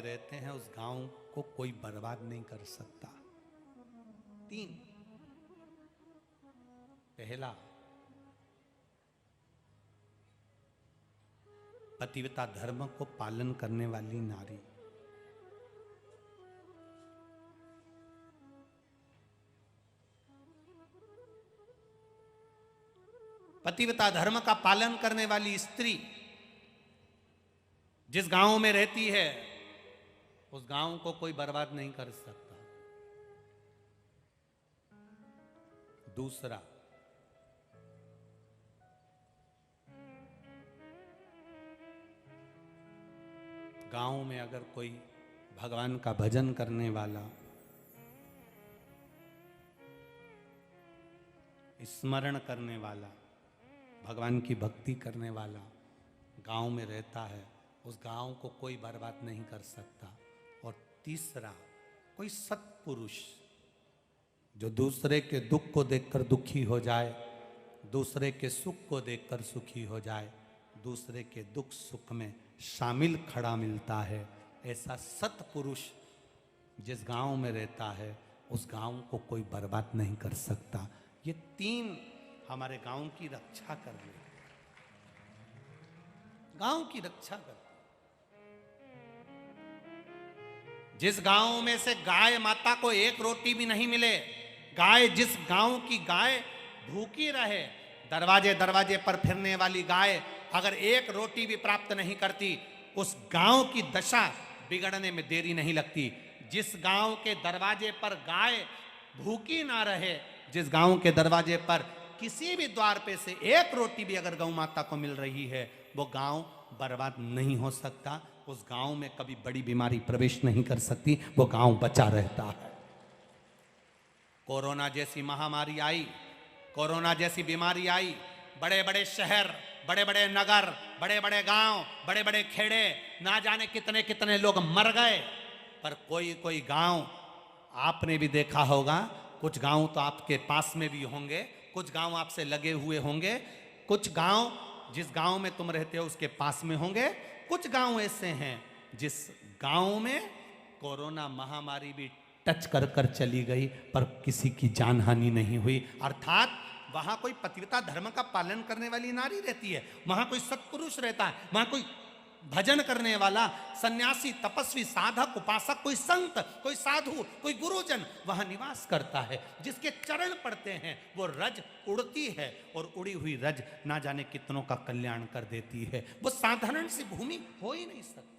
रहते हैं उस गांव को कोई बर्बाद नहीं कर सकता। 3, पहला, पतिव्रता धर्म को पालन करने वाली नारी। पतिव्रता धर्म का पालन करने वाली स्त्री जिस गांव में रहती है उस गांव को कोई बर्बाद नहीं कर सकता। दूसरा, गांव में अगर कोई भगवान का भजन करने वाला, स्मरण करने वाला, भगवान की भक्ति करने वाला गांव में रहता है, उस गांव को कोई बर्बाद नहीं कर सकता। और तीसरा, कोई सत्पुरुष जो दूसरे के दुख को देखकर दुखी हो जाए, दूसरे के सुख को देखकर सुखी हो जाए, दूसरे के दुख सुख में शामिल खड़ा मिलता है, ऐसा सत्पुरुष जिस गांव में रहता है उस गांव को कोई बर्बाद नहीं कर सकता। ये 3 हमारे गांव की रक्षा कर ले, गांव की रक्षा कर। जिस गांव में से गाय माता को एक रोटी भी नहीं मिले, गाय, जिस गांव की गाय भूखी रहे, दरवाजे दरवाजे पर फिरने वाली गाय अगर एक रोटी भी प्राप्त नहीं करती, उस गांव की दशा बिगड़ने में देरी नहीं लगती। जिस गांव के दरवाजे पर गाय भूखी ना रहे, जिस गांव के दरवाजे पर किसी भी द्वार पे से एक रोटी भी अगर गौ माता को मिल रही है, वो गांव बर्बाद नहीं हो सकता। उस गांव में कभी बड़ी बीमारी प्रवेश नहीं कर सकती, वो गांव बचा रहता है। कोरोना जैसी महामारी आई, कोरोना जैसी बीमारी आई, बड़े बड़े शहर, बड़े बड़े नगर, बड़े बड़े गांव, बड़े बड़े खेड़े, ना जाने कितने कितने लोग मर गए। पर कोई कोई गांव आपने भी देखा होगा, कुछ गांव तो आपके पास में भी होंगे, कुछ गांव आपसे लगे हुए होंगे, कुछ गांव जिस गांव में तुम रहते हो उसके पास में होंगे, कुछ गांव ऐसे हैं जिस गांव में कोरोना महामारी भी टच कर कर चली गई पर किसी की जान हानि नहीं हुई। अर्थात वहां कोई पतिव्रता धर्म का पालन करने वाली नारी रहती है, वहां कोई सत्पुरुष रहता है, वहां कोई भजन करने वाला सन्यासी, तपस्वी, साधक, उपासक, कोई संत, कोई साधु, कोई गुरुजन वहां निवास करता है। जिसके चरण पड़ते हैं वो रज उड़ती है, और उड़ी हुई रज ना जाने कितनों का कल्याण कर देती है। वो साधारण सी भूमि हो ही नहीं सकती।